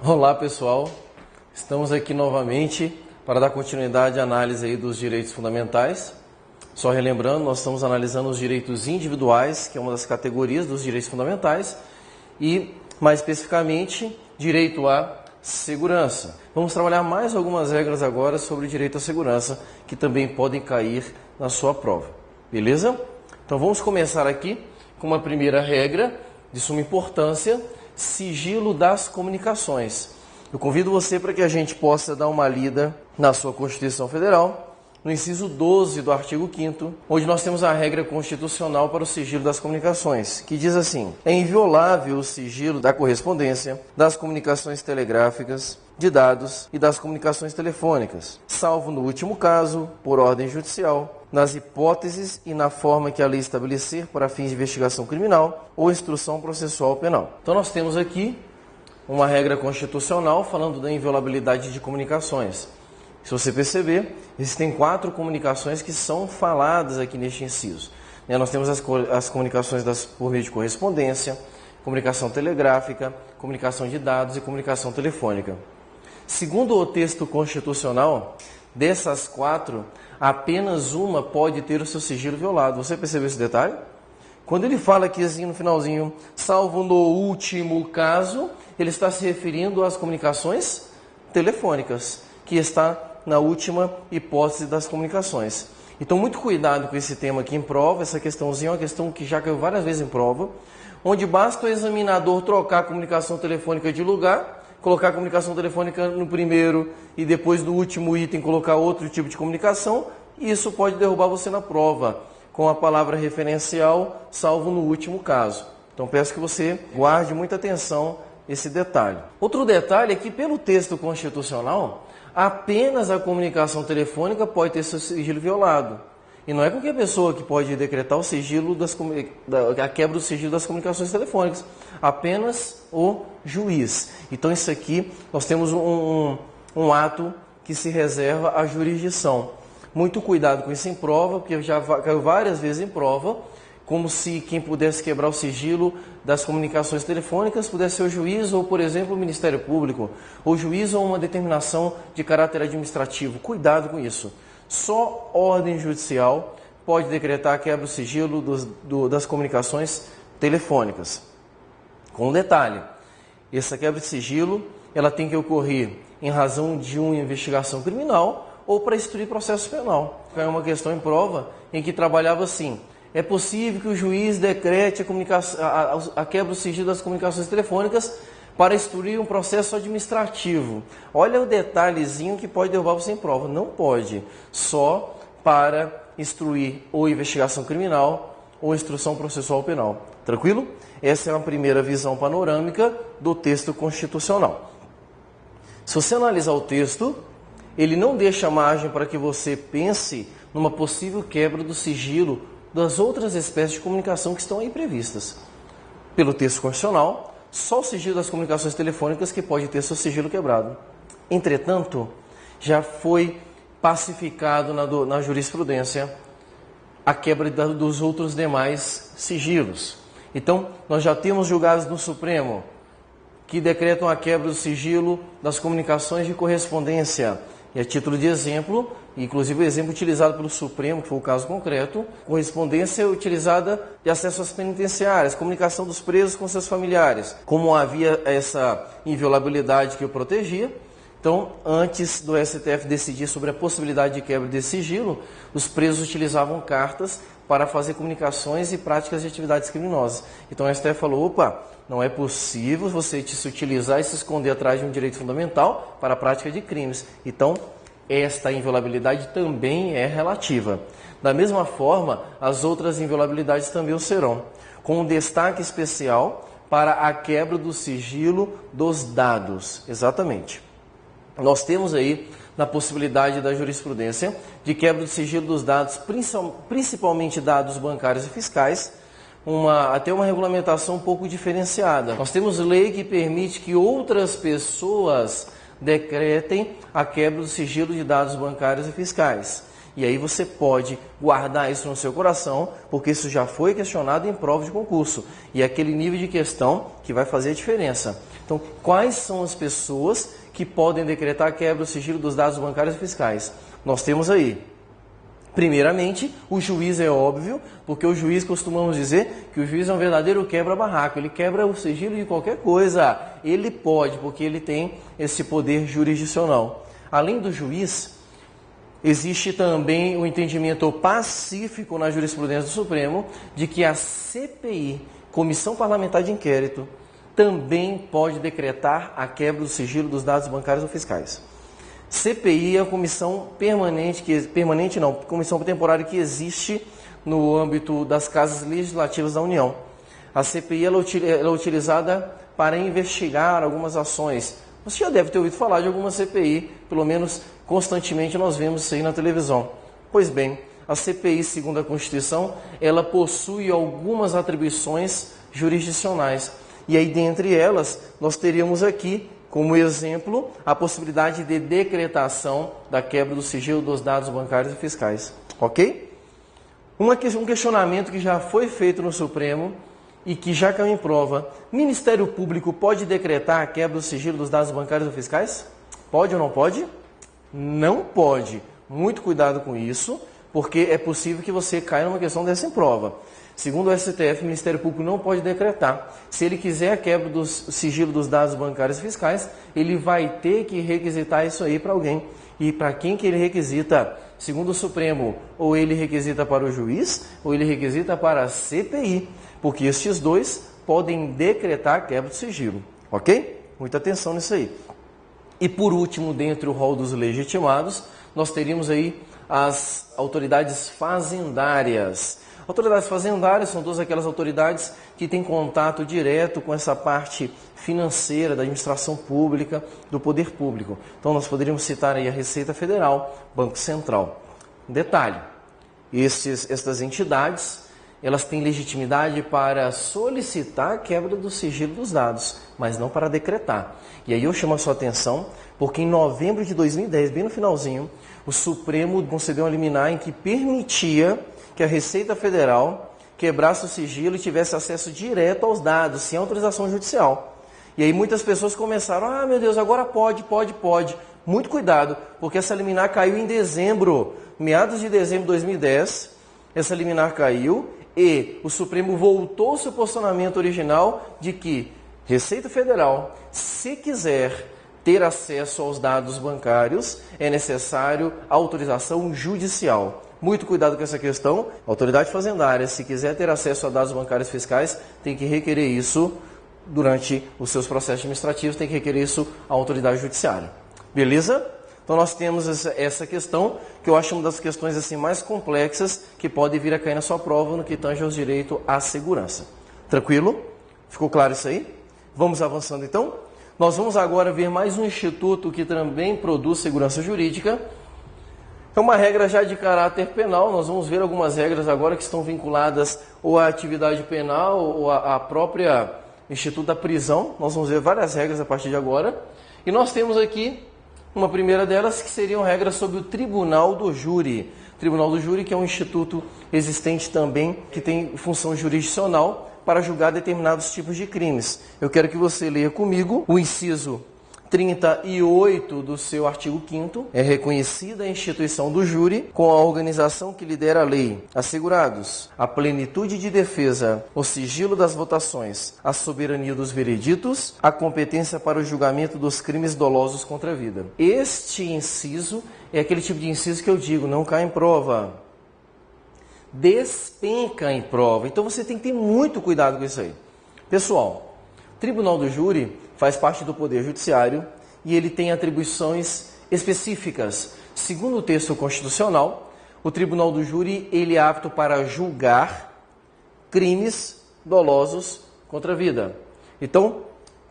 Olá pessoal, estamos aqui novamente para dar continuidade à análise aí dos direitos fundamentais. Só relembrando, nós estamos analisando os direitos individuais, que é uma das categorias dos direitos fundamentais, e mais especificamente, direito à segurança. Vamos trabalhar mais algumas regras agora sobre o direito à segurança, que também podem cair na sua prova. Beleza? Então vamos começar aqui com uma primeira regra de suma importância: sigilo das comunicações. Eu convido você para que a gente possa dar uma lida na sua Constituição Federal, no inciso 12 do artigo 5º, onde nós temos a regra constitucional para o sigilo das comunicações, que diz assim: é inviolável o sigilo da correspondência, das comunicações telegráficas, de dados e das comunicações telefônicas, salvo no último caso, por ordem judicial, nas hipóteses e na forma que a lei estabelecer para fins de investigação criminal ou instrução processual penal. Então nós temos aqui uma regra constitucional falando da inviolabilidade de comunicações. Se você perceber, existem 4 comunicações que são faladas aqui neste inciso. Nós temos as comunicações por meio de correspondência, comunicação telegráfica, comunicação de dados e comunicação telefônica. Segundo o texto constitucional, dessas 4, apenas uma pode ter o seu sigilo violado. Você percebeu esse detalhe? Quando ele fala aqui assim no finalzinho, salvo no último caso, ele está se referindo às comunicações telefônicas, que está na última hipótese das comunicações. Então, muito cuidado com esse tema aqui em prova. Essa questãozinha é uma questão que já caiu várias vezes em prova, onde basta o examinador trocar a comunicação telefônica de lugar, colocar a comunicação telefônica no primeiro e depois no último item colocar outro tipo de comunicação, e isso pode derrubar você na prova, com a palavra referencial, salvo no último caso. Então peço que você guarde muita atenção esse detalhe. Outro detalhe é que, pelo texto constitucional, apenas a comunicação telefônica pode ter seu sigilo violado. E não é qualquer pessoa que pode decretar o sigilo a quebra do sigilo das comunicações telefônicas, apenas o juiz. Então isso aqui, nós temos um ato que se reserva à jurisdição. Muito cuidado com isso em prova, porque já caiu várias vezes em prova, como se quem pudesse quebrar o sigilo das comunicações telefônicas pudesse ser o juiz ou, por exemplo, o Ministério Público, ou juiz ou uma determinação de caráter administrativo. Cuidado com isso. Só ordem judicial pode decretar a quebra do sigilo das comunicações telefônicas. Com um detalhe: essa quebra de sigilo ela tem que ocorrer em razão de uma investigação criminal ou para instruir processo penal. É uma questão em prova em que trabalhava assim: é possível que o juiz decrete a quebra do sigilo das comunicações telefônicas para instruir um processo administrativo. Olha o detalhezinho que pode derrubar você em prova. Não pode. Só para instruir ou investigação criminal ou instrução processual penal. Tranquilo? Essa é uma primeira visão panorâmica do texto constitucional. Se você analisar o texto, ele não deixa margem para que você pense numa possível quebra do sigilo das outras espécies de comunicação que estão aí previstas. Pelo texto constitucional, só o sigilo das comunicações telefônicas que pode ter seu sigilo quebrado. Entretanto, já foi pacificado na jurisprudência a quebra dos outros demais sigilos. Então, nós já temos julgados no Supremo que decretam a quebra do sigilo das comunicações de correspondência. E a título de exemplo, inclusive o exemplo utilizado pelo Supremo, que foi o caso concreto, correspondência utilizada de acesso às penitenciárias, comunicação dos presos com seus familiares. Como havia essa inviolabilidade que o protegia, então, antes do STF decidir sobre a possibilidade de quebra desse sigilo, os presos utilizavam cartas para fazer comunicações e práticas de atividades criminosas. Então, o STF falou: opa, não é possível você se utilizar e se esconder atrás de um direito fundamental para a prática de crimes. Então, esta inviolabilidade também é relativa. Da mesma forma, as outras inviolabilidades também o serão, com um destaque especial para a quebra do sigilo dos dados. Exatamente. Nós temos aí, na possibilidade da jurisprudência, de quebra do sigilo dos dados, principalmente dados bancários e fiscais, até uma regulamentação um pouco diferenciada. Nós temos lei que permite que outras pessoas decretem a quebra do sigilo de dados bancários e fiscais. E aí você pode guardar isso no seu coração, porque isso já foi questionado em prova de concurso. E é aquele nível de questão que vai fazer a diferença. Então, quais são as pessoas que podem decretar a quebra do sigilo dos dados bancários e fiscais? Nós temos aí, primeiramente, o juiz é óbvio, porque o juiz, costumamos dizer que o juiz é um verdadeiro quebra-barraco, ele quebra o sigilo de qualquer coisa. Ele pode, porque ele tem esse poder jurisdicional. Além do juiz, existe também o entendimento pacífico na jurisprudência do Supremo de que a CPI, Comissão Parlamentar de Inquérito, também pode decretar a quebra do sigilo dos dados bancários ou fiscais. CPI é a comissão comissão temporária que existe no âmbito das casas legislativas da União. A CPI ela é utilizada para investigar algumas ações. Você já deve ter ouvido falar de alguma CPI, pelo menos constantemente nós vemos isso aí na televisão. Pois bem, a CPI, segundo a Constituição, ela possui algumas atribuições jurisdicionais. E aí, dentre elas, nós teríamos aqui, como exemplo, a possibilidade de decretação da quebra do sigilo dos dados bancários e fiscais. Ok? Um questionamento que já foi feito no Supremo e que já caiu em prova. Ministério Público pode decretar a quebra do sigilo dos dados bancários ou fiscais? Pode ou não pode? Não pode. Muito cuidado com isso, porque é possível que você caia numa questão dessa em prova. Segundo o STF, o Ministério Público não pode decretar. Se ele quiser a quebra do sigilo dos dados bancários e fiscais, ele vai ter que requisitar isso aí para alguém. E para quem que ele requisita? Segundo o Supremo, ou ele requisita para o juiz, ou ele requisita para a CPI, porque estes dois podem decretar a quebra do sigilo. Ok? Muita atenção nisso aí. E por último, dentre o rol dos legitimados, nós teríamos aí as autoridades fazendárias. Autoridades fazendárias são todas aquelas autoridades que têm contato direto com essa parte financeira da administração pública, do poder público. Então nós poderíamos citar aí a Receita Federal, Banco Central. Detalhe, estas entidades, elas têm legitimidade para solicitar a quebra do sigilo dos dados, mas não para decretar. E aí eu chamo a sua atenção, porque em novembro de 2010, bem no finalzinho, o Supremo concedeu uma liminar em que permitia que a Receita Federal quebrasse o sigilo e tivesse acesso direto aos dados, sem autorização judicial. E aí muitas pessoas começaram, meu Deus, agora pode. Muito cuidado, porque essa liminar caiu em dezembro, meados de dezembro de 2010, essa liminar caiu e o Supremo voltou ao seu posicionamento original de que Receita Federal, se quiser ter acesso aos dados bancários, é necessário autorização judicial. Muito cuidado com essa questão. A autoridade fazendária, se quiser ter acesso a dados bancários fiscais, tem que requerer isso durante os seus processos administrativos, tem que requerer isso à autoridade judiciária. Beleza? Então nós temos essa questão, que eu acho uma das questões assim, mais complexas que pode vir a cair na sua prova no que tange aos direitos à segurança. Tranquilo? Ficou claro isso aí? Vamos avançando então? Nós vamos agora ver mais um instituto que também produz segurança jurídica. É uma regra já de caráter penal, nós vamos ver algumas regras agora que estão vinculadas ou à atividade penal ou à própria Instituto da Prisão. Nós vamos ver várias regras a partir de agora. E nós temos aqui uma primeira delas que seriam regras sobre o Tribunal do Júri. Tribunal do Júri, que é um instituto existente também, que tem função jurisdicional para julgar determinados tipos de crimes. Eu quero que você leia comigo o inciso 38 do seu artigo 5º, é reconhecida a instituição do júri com a organização que lidera a lei, assegurados a plenitude de defesa, o sigilo das votações, a soberania dos vereditos, a competência para o julgamento dos crimes dolosos contra a vida. Este inciso é aquele tipo de inciso que eu digo, não cai em prova, despenca em prova. Então você tem que ter muito cuidado com isso aí. Pessoal, o Tribunal do Júri faz parte do Poder Judiciário e ele tem atribuições específicas. Segundo o texto constitucional, o Tribunal do Júri ele é apto para julgar crimes dolosos contra a vida. Então,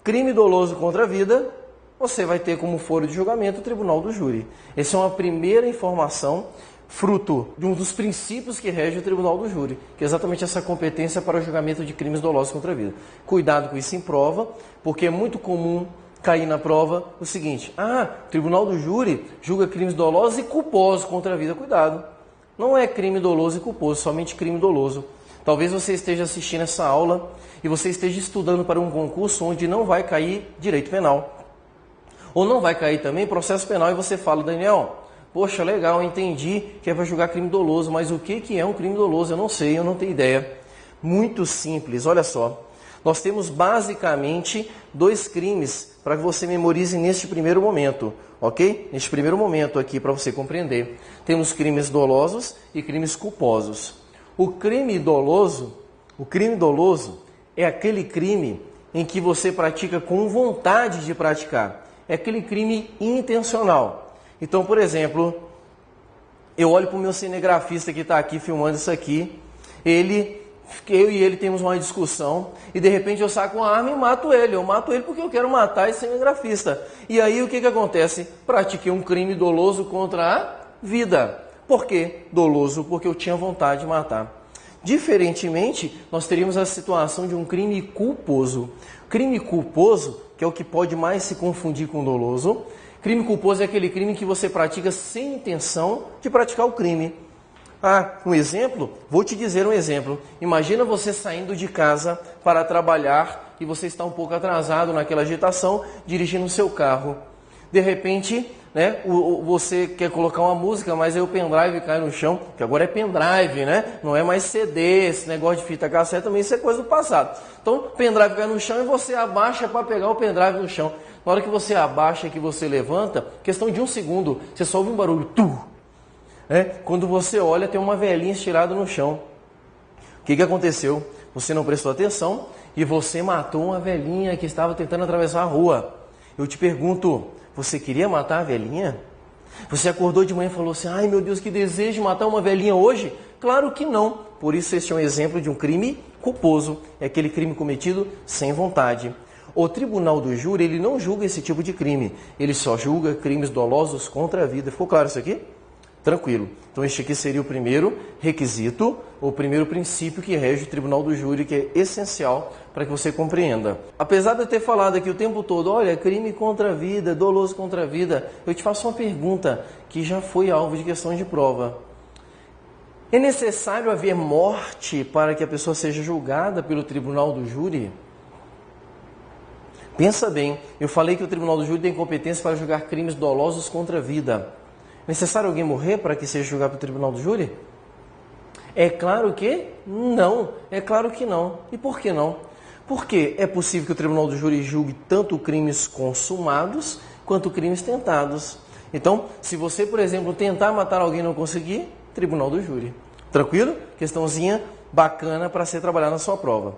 crime doloso contra a vida, você vai ter como foro de julgamento o Tribunal do Júri. Essa é uma primeira informação fruto de um dos princípios que rege o Tribunal do Júri, que é exatamente essa competência para o julgamento de crimes dolosos contra a vida. Cuidado com isso em prova, porque é muito comum cair na prova o seguinte, o Tribunal do Júri julga crimes dolosos e culposos contra a vida. Cuidado, não é crime doloso e culposo, somente crime doloso. Talvez você esteja assistindo essa aula e você esteja estudando para um concurso onde não vai cair direito penal. Ou não vai cair também processo penal e você fala, Daniel, poxa, legal, eu entendi que é para julgar crime doloso, mas o que é um crime doloso? Eu não sei, eu não tenho ideia. Muito simples, olha só. Nós temos basicamente 2 crimes para que você memorize neste primeiro momento, ok? Neste primeiro momento aqui para você compreender. Temos crimes dolosos e crimes culposos. O crime doloso é aquele crime em que você pratica com vontade de praticar. É aquele crime intencional. Então, por exemplo, eu olho para o meu cinegrafista que está aqui filmando isso aqui, eu e ele temos uma discussão e de repente eu saco uma arma e mato ele. Eu mato ele porque eu quero matar esse cinegrafista. E aí o que acontece? Pratiquei um crime doloso contra a vida. Por quê? Doloso porque eu tinha vontade de matar. Diferentemente, nós teríamos a situação de um crime culposo. Crime culposo, que é o que pode mais se confundir com doloso. Crime culposo é aquele crime que você pratica sem intenção de praticar o crime. Um exemplo? Vou te dizer um exemplo. Imagina você saindo de casa para trabalhar e você está um pouco atrasado naquela agitação, dirigindo o seu carro. De repente, né, você quer colocar uma música, mas aí o pendrive cai no chão, que agora é pendrive, né? Não é mais CD, esse negócio de fita cassete também, isso é coisa do passado. Então, o pendrive cai no chão e você abaixa para pegar o pendrive no chão. Na hora que você abaixa, que você levanta, questão de 1 segundo, você só ouve um barulho, quando você olha, tem uma velhinha estirada no chão. O que aconteceu? Você não prestou atenção e você matou uma velhinha que estava tentando atravessar a rua. Eu te pergunto, você queria matar a velhinha? Você acordou de manhã e falou assim, ai meu Deus, que desejo de matar uma velhinha hoje? Claro que não. Por isso este é um exemplo de um crime culposo. É aquele crime cometido sem vontade. O tribunal do júri, ele não julga esse tipo de crime. Ele só julga crimes dolosos contra a vida. Ficou claro isso aqui? Tranquilo. Então este aqui seria o primeiro requisito, o primeiro princípio que rege o tribunal do júri, que é essencial para que você compreenda. Apesar de eu ter falado aqui o tempo todo, olha, crime contra a vida, doloso contra a vida, eu te faço uma pergunta que já foi alvo de questão de prova. É necessário haver morte para que a pessoa seja julgada pelo tribunal do júri? Pensa bem, eu falei que o tribunal do júri tem competência para julgar crimes dolosos contra a vida. É necessário alguém morrer para que seja julgado pelo tribunal do júri? É claro que não. É claro que não. E por que não? Porque é possível que o tribunal do júri julgue tanto crimes consumados quanto crimes tentados. Então, se você, por exemplo, tentar matar alguém e não conseguir, tribunal do júri. Tranquilo? Questãozinha bacana para ser trabalhada na sua prova.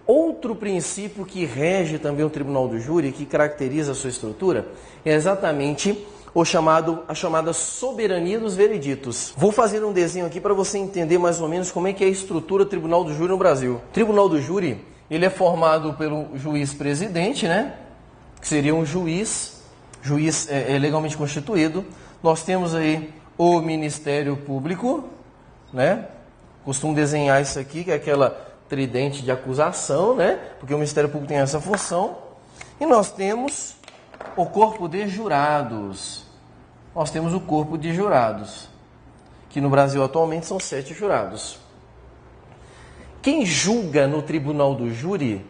Outro princípio que rege também o tribunal do júri, que caracteriza a sua estrutura, é exatamente a chamada soberania dos vereditos. Vou fazer um desenho aqui para você entender mais ou menos como é que é a estrutura do tribunal do júri no Brasil. O tribunal do júri, ele é formado pelo juiz-presidente, né? Que seria um juiz legalmente constituído. Nós temos aí o Ministério Público, né? Costumo desenhar isso aqui, que é aquela tridente de acusação, né? Porque o Ministério Público tem essa função. E nós temos o corpo de jurados. Nós temos o corpo de jurados, que no Brasil atualmente são 7 jurados. Quem julga no tribunal do júri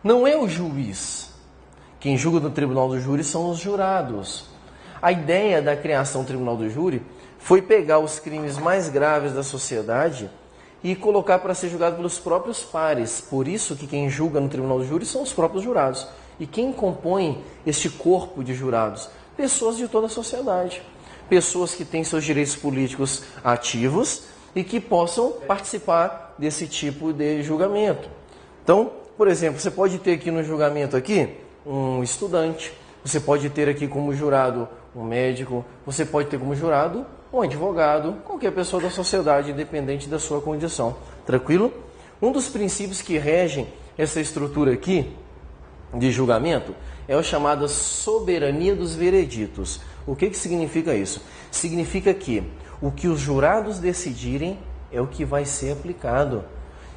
não é o juiz. Quem julga no tribunal do júri são os jurados. A ideia da criação do tribunal do júri foi pegar os crimes mais graves da sociedade e colocar para ser julgado pelos próprios pares. Por isso que quem julga no tribunal do júri são os próprios jurados. E quem compõe este corpo de jurados? Pessoas de toda a sociedade. Pessoas que têm seus direitos políticos ativos e que possam participar desse tipo de julgamento. Então, por exemplo, você pode ter aqui no julgamento aqui um estudante, você pode ter aqui como jurado um médico, você pode ter como jurado um advogado, qualquer pessoa da sociedade, independente da sua condição. Tranquilo? Um dos princípios que regem essa estrutura aqui de julgamento é a chamada soberania dos vereditos. O que significa isso? Significa que o que os jurados decidirem é o que vai ser aplicado.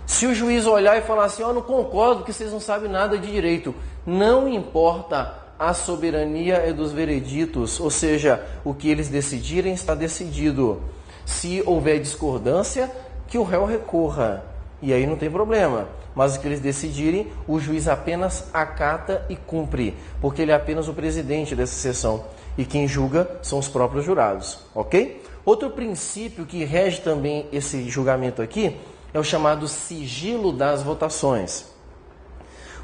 Se o juiz olhar e falar assim, não concordo que vocês não sabem nada de direito, não importa, a soberania é dos vereditos, ou seja, o que eles decidirem está decidido. Se houver discordância, que o réu recorra. E aí não tem problema. Mas o que eles decidirem, o juiz apenas acata e cumpre, porque ele é apenas o presidente dessa sessão. E quem julga são os próprios jurados, ok? Outro princípio que rege também esse julgamento aqui é o chamado sigilo das votações.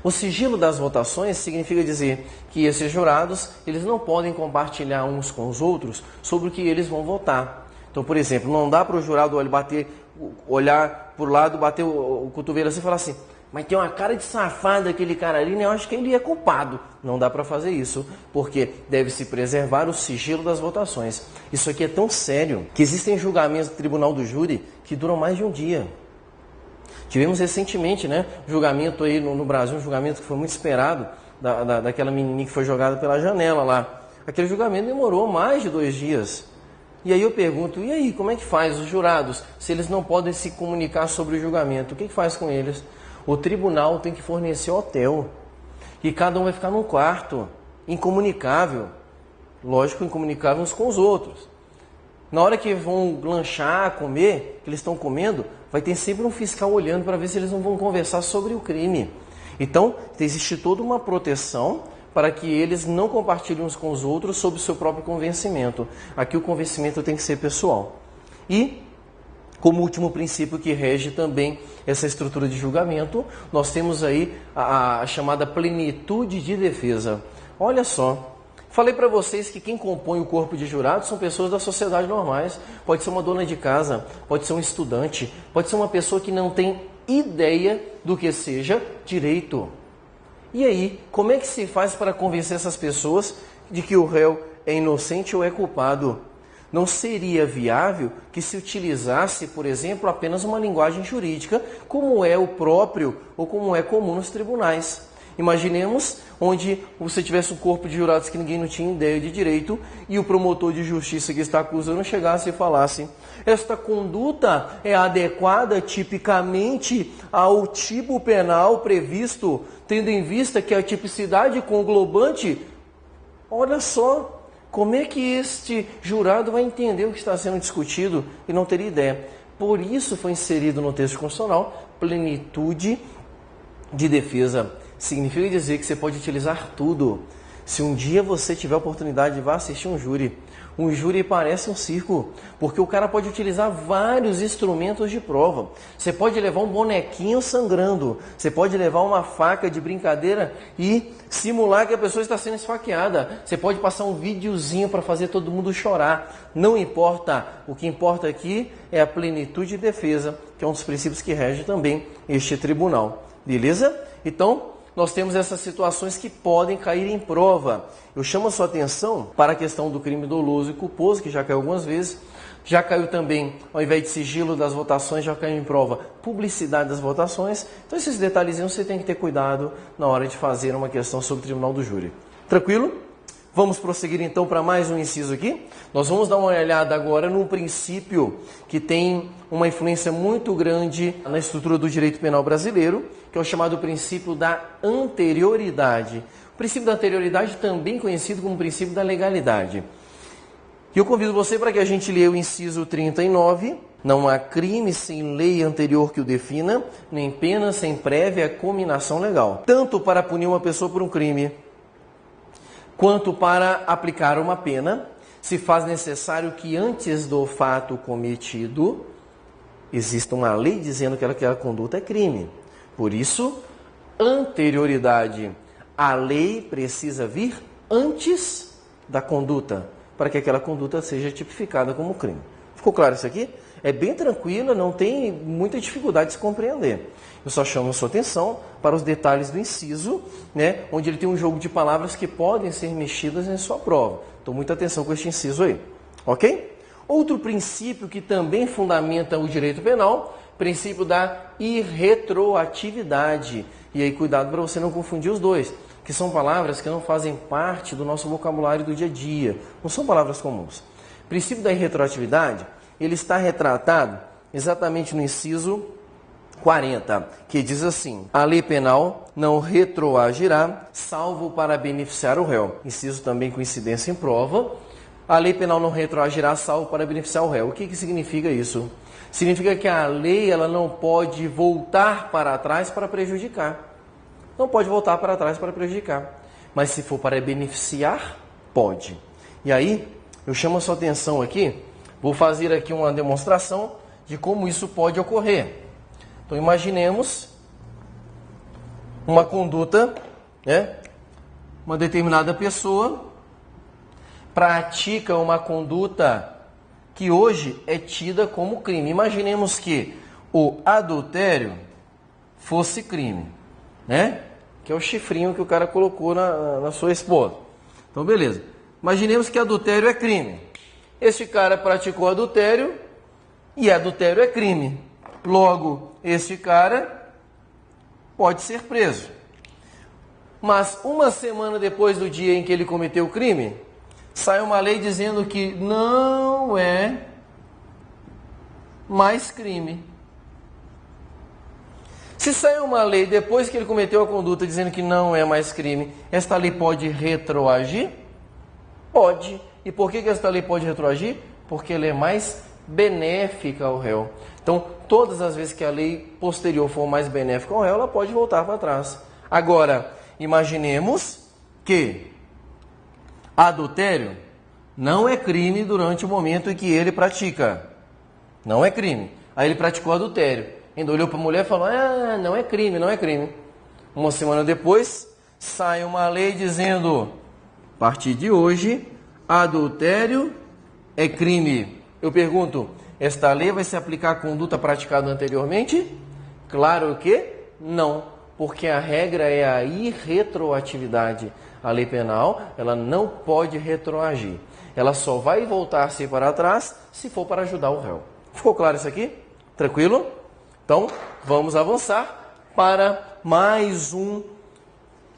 O sigilo das votações significa dizer que esses jurados eles não podem compartilhar uns com os outros sobre o que eles vão votar. Então, por exemplo, não dá para o jurado olhar para o lado, bater o cotovelo assim e falar assim: mas tem uma cara de safado aquele cara ali, né? Eu acho que ele é culpado. Não dá para fazer isso, porque deve-se preservar o sigilo das votações. Isso aqui é tão sério que existem julgamentos do Tribunal do Júri que duram mais de um dia. Tivemos recentemente, né, julgamento aí no Brasil, um julgamento que foi muito esperado, daquela menininha que foi jogada pela janela lá. Aquele julgamento demorou mais de 2 dias. E aí eu pergunto, e aí, como é que faz os jurados, se eles não podem se comunicar sobre o julgamento? O que faz com eles? O tribunal tem que fornecer hotel. E cada um vai ficar num quarto, incomunicável. Lógico, incomunicável uns com os outros. Na hora que vão lanchar, comer, que eles estão comendo, vai ter sempre um fiscal olhando para ver se eles não vão conversar sobre o crime. Então, existe toda uma proteção para que eles não compartilhem uns com os outros sobre o seu próprio convencimento. Aqui o convencimento tem que ser pessoal. E, como último princípio que rege também essa estrutura de julgamento, nós temos aí a chamada plenitude de defesa. Olha só, falei para vocês que quem compõe o corpo de jurados são pessoas da sociedade normais. Pode ser uma dona de casa, pode ser um estudante, pode ser uma pessoa que não tem ideia do que seja direito. E aí, como é que se faz para convencer essas pessoas de que o réu é inocente ou é culpado? Não seria viável que se utilizasse, por exemplo, apenas uma linguagem jurídica, como é o próprio ou como é comum nos tribunais. Imaginemos onde você tivesse um corpo de jurados que ninguém não tinha ideia de direito e o promotor de justiça que está acusando chegasse e falasse: esta conduta é adequada tipicamente ao tipo penal previsto, tendo em vista que a tipicidade conglobante... Olha só, como é que este jurado vai entender o que está sendo discutido e não ter ideia? Por isso foi inserido no texto constitucional plenitude de defesa. Significa dizer que você pode utilizar tudo. Se um dia você tiver a oportunidade de vá assistir um júri parece um circo, porque o cara pode utilizar vários instrumentos de prova. Você pode levar um bonequinho sangrando, você pode levar uma faca de brincadeira e simular que a pessoa está sendo esfaqueada. Você pode passar um videozinho para fazer todo mundo chorar. Não importa, o que importa aqui é a plenitude de defesa, que é um dos princípios que rege também este tribunal. Beleza? Então, nós temos essas situações que podem cair em prova. Eu chamo a sua atenção para a questão do crime doloso e culposo, que já caiu algumas vezes. Já caiu também, ao invés de sigilo das votações, já caiu em prova publicidade das votações. Então esses detalhezinhos você tem que ter cuidado na hora de fazer uma questão sobre o tribunal do júri. Tranquilo? Vamos prosseguir então para mais um inciso aqui. Nós vamos dar uma olhada agora num princípio que tem uma influência muito grande na estrutura do direito penal brasileiro, que é o chamado princípio da anterioridade. O princípio da anterioridade também conhecido como princípio da legalidade. E eu convido você para que a gente leia o inciso 39. Não há crime sem lei anterior que o defina, nem pena sem prévia cominação legal. Tanto para punir uma pessoa por um crime, quanto para aplicar uma pena, se faz necessário que antes do fato cometido exista uma lei dizendo que aquela conduta é crime. Por isso, anterioridade. A lei precisa vir antes da conduta, para que aquela conduta seja tipificada como crime. Ficou claro isso aqui? É bem tranquilo, não tem muita dificuldade de se compreender. Eu só chamo a sua atenção para os detalhes do inciso, né, onde ele tem um jogo de palavras que podem ser mexidas em sua prova. Então, muita atenção com este inciso aí. Ok? Outro princípio que também fundamenta o direito penal, princípio da irretroatividade. E aí, cuidado para você não confundir os dois, que são palavras que não fazem parte do nosso vocabulário do dia a dia. Não são palavras comuns. O princípio da irretroatividade, ele está retratado exatamente no inciso 40, que diz assim: a lei penal não retroagirá, salvo para beneficiar o réu. Inciso também com incidência em prova. a lei penal não retroagirá salvo para beneficiar o réu. O que significa isso? Significa que a lei ela não pode voltar para trás para prejudicar. Não pode voltar para trás para prejudicar. Mas se for para beneficiar, pode. E aí, eu chamo a sua atenção aqui, vou fazer aqui uma demonstração de como isso pode ocorrer. Então, imaginemos uma conduta, né? Uma determinada pessoa pratica uma conduta que hoje é tida como crime. Imaginemos que o adultério fosse crime, né? Que é o chifrinho que o cara colocou na sua esposa. Então, beleza. Imaginemos que adultério é crime. Este cara praticou adultério e adultério é crime. Logo, este cara pode ser preso. Mas uma semana depois do dia em que ele cometeu o crime, sai uma lei dizendo que não é mais crime. Se sair uma lei depois que ele cometeu a conduta dizendo que não é mais crime, esta lei pode retroagir? Pode. E por que esta lei pode retroagir? Porque ela é mais benéfica ao réu. Então, todas as vezes que a lei posterior for mais benéfica ao réu, ela pode voltar para trás. Agora, imaginemos que adultério não é crime durante o momento em que ele pratica. Não é crime. Aí ele praticou adultério. Ainda olhou para a mulher e falou, não é crime, não é crime. Uma semana depois, sai uma lei dizendo, a partir de hoje, adultério é crime. Eu pergunto, esta lei vai se aplicar à conduta praticada anteriormente? Claro que não, porque a regra é a irretroatividade. A lei penal, ela não pode retroagir. Ela só vai voltar-se para trás se for para ajudar o réu. Ficou claro isso aqui? Tranquilo? Então, vamos avançar para mais um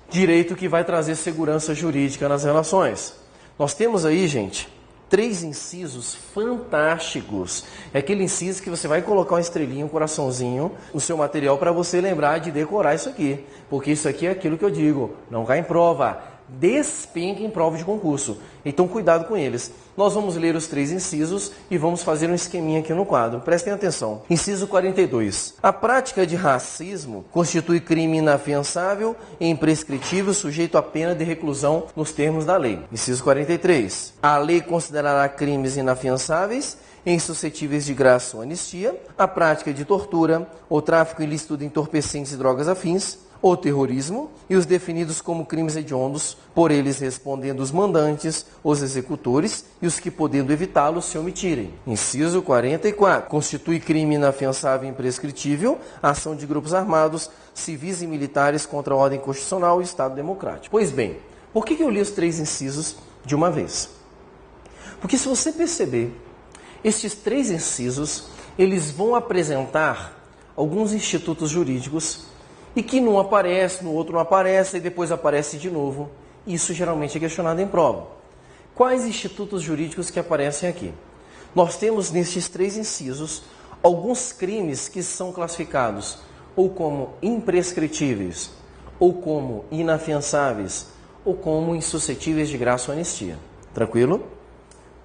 direito que vai trazer segurança jurídica nas relações. Nós temos aí, gente, 3 incisos fantásticos. É aquele inciso que você vai colocar uma estrelinha, um coraçãozinho no seu material para você lembrar de decorar isso aqui. Porque isso aqui é aquilo que eu digo, não cai em prova. Despenca em prova de concurso. Então, cuidado com eles. Nós vamos ler os 3 incisos e vamos fazer um esqueminha aqui no quadro. Prestem atenção. Inciso 42. A prática de racismo constitui crime inafiançável e imprescritível sujeito à pena de reclusão nos termos da lei. Inciso 43. A lei considerará crimes inafiançáveis e insuscetíveis de graça ou anistia a prática de tortura ou tráfico ilícito de entorpecentes e drogas afins, ou terrorismo, e os definidos como crimes hediondos, por eles respondendo os mandantes, os executores e os que, podendo evitá-los, se omitirem. Inciso 44. Constitui crime inafiançável e imprescritível a ação de grupos armados, civis e militares contra a ordem constitucional e o Estado democrático. Pois bem, por que eu li os 3 incisos de uma vez? Porque se você perceber, estes 3 incisos, eles vão apresentar alguns institutos jurídicos e que num aparece, no outro não aparece, e depois aparece de novo. Isso geralmente é questionado em prova. Quais institutos jurídicos que aparecem aqui? Nós temos nestes 3 incisos alguns crimes que são classificados ou como imprescritíveis, ou como inafiançáveis, ou como insuscetíveis de graça ou anistia. Tranquilo?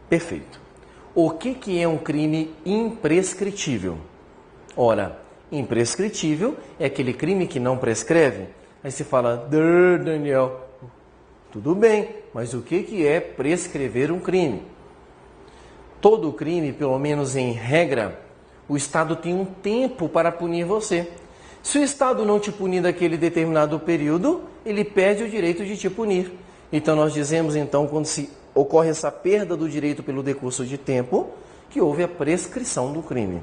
Perfeito. O que é um crime imprescritível? Ora, imprescritível é aquele crime que não prescreve. Aí você fala, Daniel, tudo bem, mas o que é prescrever um crime? Todo crime, pelo menos em regra, o Estado tem um tempo para punir você. Se o Estado não te punir naquele determinado período, ele perde o direito de te punir. Então nós dizemos, então, quando se ocorre essa perda do direito pelo decurso de tempo, que houve a prescrição do crime.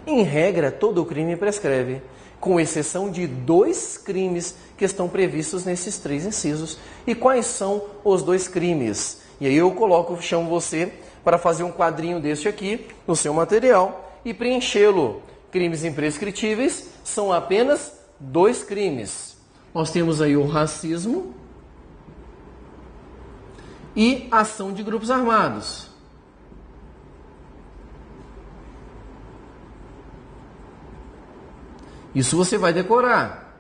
Em regra, todo crime prescreve, com exceção de 2 crimes que estão previstos nesses 3 incisos. E quais são os 2 crimes? E aí eu chamo você para fazer um quadrinho deste aqui no seu material e preenchê-lo. Crimes imprescritíveis são apenas 2 crimes. Nós temos aí o racismo e ação de grupos armados. Isso você vai decorar,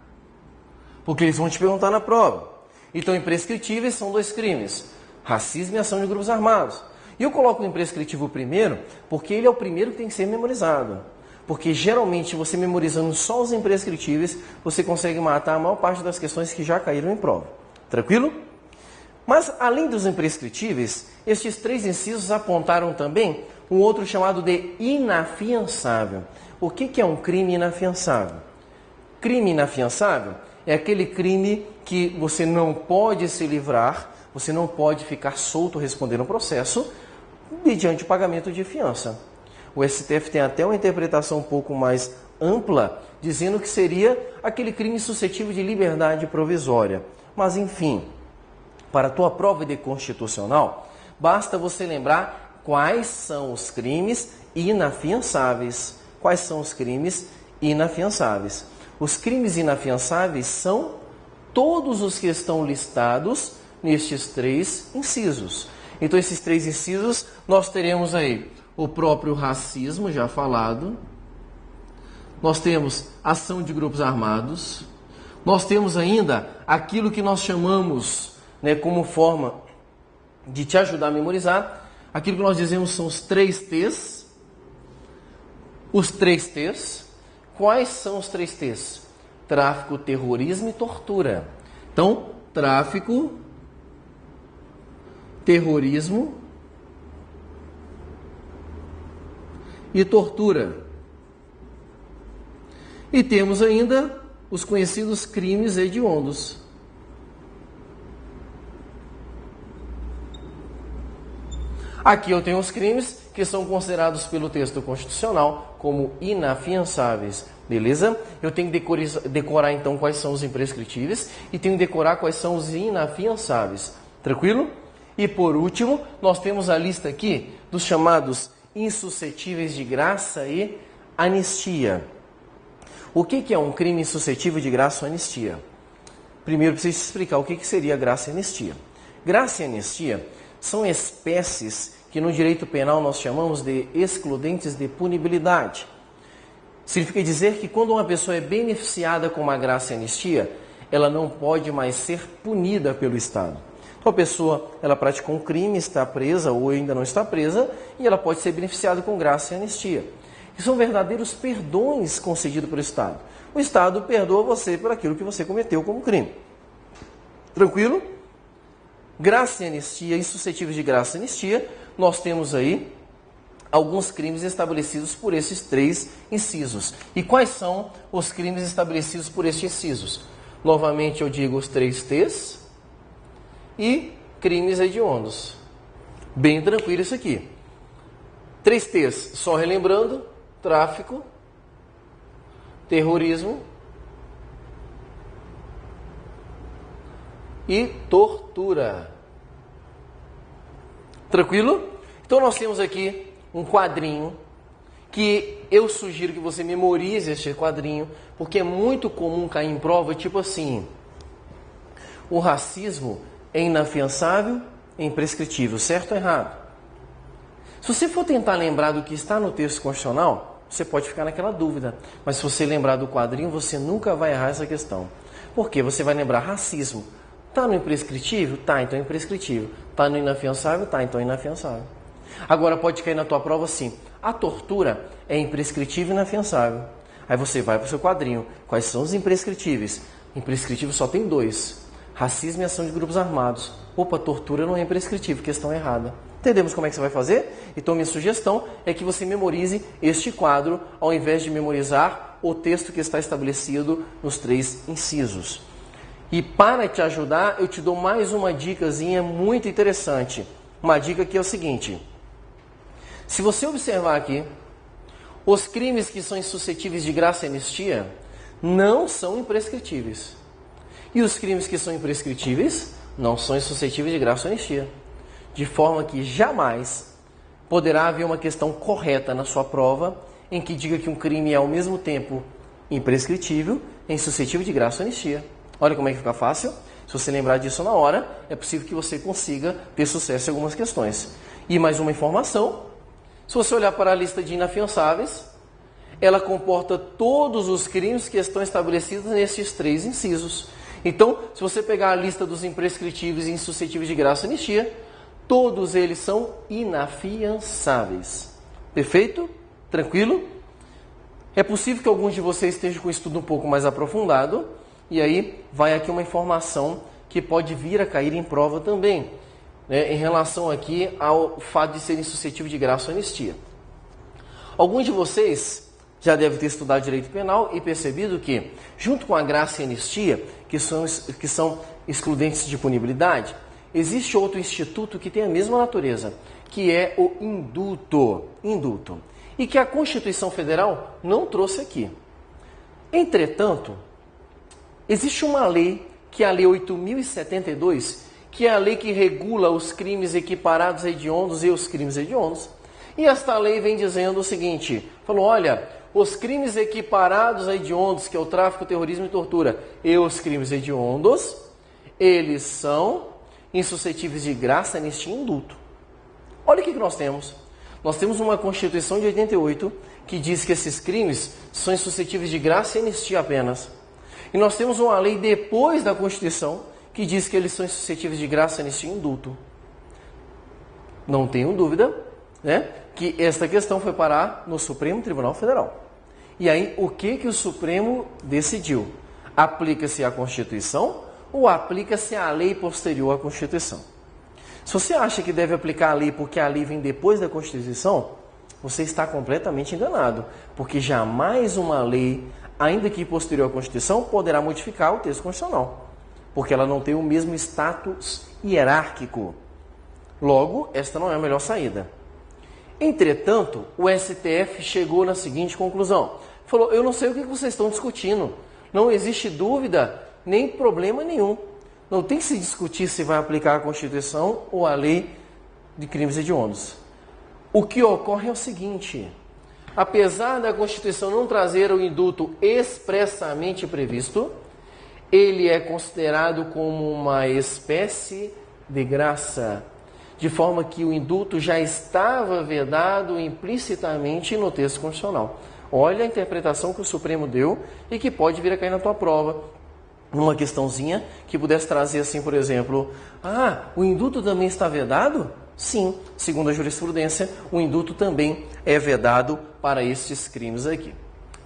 porque eles vão te perguntar na prova. Então, imprescritíveis são 2 crimes, racismo e ação de grupos armados. E eu coloco o imprescritível primeiro, porque ele é o primeiro que tem que ser memorizado. Porque geralmente você memorizando só os imprescritíveis, você consegue matar a maior parte das questões que já caíram em prova. Tranquilo? Mas além dos imprescritíveis, estes 3 incisos apontaram também um outro chamado de inafiançável. O que é um crime inafiançável? Crime inafiançável é aquele crime que você não pode se livrar, você não pode ficar solto respondendo um processo mediante o pagamento de fiança. O STF tem até uma interpretação um pouco mais ampla, dizendo que seria aquele crime suscetível de liberdade provisória. Mas, enfim, para a tua prova de constitucional, basta você lembrar quais são os crimes inafiançáveis. Quais são os crimes inafiançáveis? Os crimes inafiançáveis são todos os que estão listados nestes 3 incisos. Então, esses 3 incisos, nós teremos aí o próprio racismo, já falado. Nós temos ação de grupos armados. Nós temos ainda aquilo que nós chamamos, como forma de te ajudar a memorizar, aquilo que nós dizemos são os 3 T's. Os 3 T's. Quais são os 3 T's? Tráfico, terrorismo e tortura. Então, tráfico, terrorismo e tortura. E temos ainda os conhecidos crimes hediondos. Aqui eu tenho os crimes que são considerados pelo texto constitucional como inafiançáveis. Beleza? Eu tenho que decorar então quais são os imprescritíveis e tenho que decorar quais são os inafiançáveis. Tranquilo? E por último, nós temos a lista aqui dos chamados insuscetíveis de graça e anistia. O que é um crime insuscetível de graça ou anistia? Primeiro, preciso explicar o que seria graça e anistia. Graça e anistia são espécies que no direito penal nós chamamos de excludentes de punibilidade. Significa dizer que quando uma pessoa é beneficiada com uma graça e anistia, ela não pode mais ser punida pelo Estado. Então a pessoa, ela praticou um crime, está presa ou ainda não está presa, e ela pode ser beneficiada com graça e anistia. E são verdadeiros perdões concedidos pelo Estado. O Estado perdoa você por aquilo que você cometeu como crime. Tranquilo? Graça e anistia, insuscetíveis de graça e anistia, nós temos aí alguns crimes estabelecidos por esses 3 incisos. E quais são os crimes estabelecidos por estes incisos? Novamente eu digo os 3 T's e crimes hediondos. Bem tranquilo isso aqui. 3 T's, só relembrando: tráfico, terrorismo e tortura. Tranquilo? Então nós temos aqui um quadrinho que eu sugiro que você memorize este quadrinho, porque é muito comum cair em prova, tipo assim: o racismo é inafiançável, é imprescritível, certo ou errado? Se você for tentar lembrar do que está no texto constitucional, você pode ficar naquela dúvida. Mas se você lembrar do quadrinho, você nunca vai errar essa questão. Por quê? Você vai lembrar racismo. Está no imprescritível? Tá, então é imprescritível. Está no inafiançável? Tá, então é inafiançável. Agora pode cair na tua prova assim: a tortura é imprescritível e inafiançável. Aí você vai para o seu quadrinho. Quais são os imprescritíveis? Imprescritível só tem 2. Racismo e ação de grupos armados. Opa, tortura não é imprescritível, questão errada. Entendemos como é que você vai fazer? Então minha sugestão é que você memorize este quadro ao invés de memorizar o texto que está estabelecido nos 3 incisos. E para te ajudar, eu te dou mais uma dicasinha muito interessante. Uma dica que é o seguinte: se você observar aqui, os crimes que são insuscetíveis de graça e anistia não são imprescritíveis. E os crimes que são imprescritíveis não são insuscetíveis de graça ou anistia. De forma que jamais poderá haver uma questão correta na sua prova em que diga que um crime é ao mesmo tempo imprescritível e insuscetível de graça ou anistia. Olha como é que fica fácil. Se você lembrar disso na hora, é possível que você consiga ter sucesso em algumas questões. E mais uma informação: se você olhar para a lista de inafiançáveis, ela comporta todos os crimes que estão estabelecidos nesses 3 incisos. Então, se você pegar a lista dos imprescritíveis e insuscetíveis de graça e anistia, todos eles são inafiançáveis. Perfeito? Tranquilo? É possível que alguns de vocês estejam com o estudo um pouco mais aprofundado, e aí vai aqui uma informação que pode vir a cair em prova também, né, em relação aqui ao fato de serem suscetíveis de graça ou anistia. Alguns de vocês já devem ter estudado direito penal e percebido que, junto com a graça e a anistia, que são excludentes de punibilidade, existe outro instituto que tem a mesma natureza, que é o indulto. E que a Constituição Federal não trouxe aqui. Entretanto, existe uma lei, que é a Lei 8.072, que é a lei que regula os crimes equiparados a hediondos e os crimes hediondos. E esta lei vem dizendo o seguinte, falou, olha, os crimes equiparados a hediondos, que é o tráfico, terrorismo e tortura, e os crimes hediondos, eles são insuscetíveis de graça, anistia e indulto. Olha o que nós temos. Nós temos uma Constituição de 88 que diz que esses crimes são insuscetíveis de graça e anistia apenas. E nós temos uma lei depois da Constituição que diz que eles são insuscetíveis de graça, anistia e indulto. Não tenho dúvida, né, que esta questão foi parar no Supremo Tribunal Federal. E aí, o que o Supremo decidiu? Aplica-se a Constituição ou aplica-se a lei posterior à Constituição? Se você acha que deve aplicar a lei porque a lei vem depois da Constituição, você está completamente enganado, porque jamais uma lei, ainda que posterior à Constituição, poderá modificar o texto constitucional, porque ela não tem o mesmo status hierárquico. Logo, esta não é a melhor saída. Entretanto, o STF chegou na seguinte conclusão. Falou, eu não sei o que vocês estão discutindo. Não existe dúvida, nem problema nenhum. Não tem que se discutir se vai aplicar a Constituição ou a lei de crimes hediondos. O que ocorre é o seguinte, apesar da Constituição não trazer o indulto expressamente previsto, ele é considerado como uma espécie de graça, de forma que o indulto já estava vedado implicitamente no texto constitucional. Olha a interpretação que o Supremo deu e que pode vir a cair na tua prova, numa questãozinha que pudesse trazer assim, por exemplo, o indulto também está vedado? Sim, segundo a jurisprudência, o indulto também é vedado para estes crimes aqui.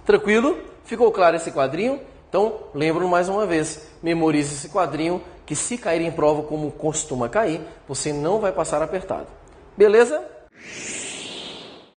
Tranquilo? Ficou claro esse quadrinho? Então, lembro mais uma vez, memorize esse quadrinho, que se cair em prova como costuma cair, você não vai passar apertado. Beleza?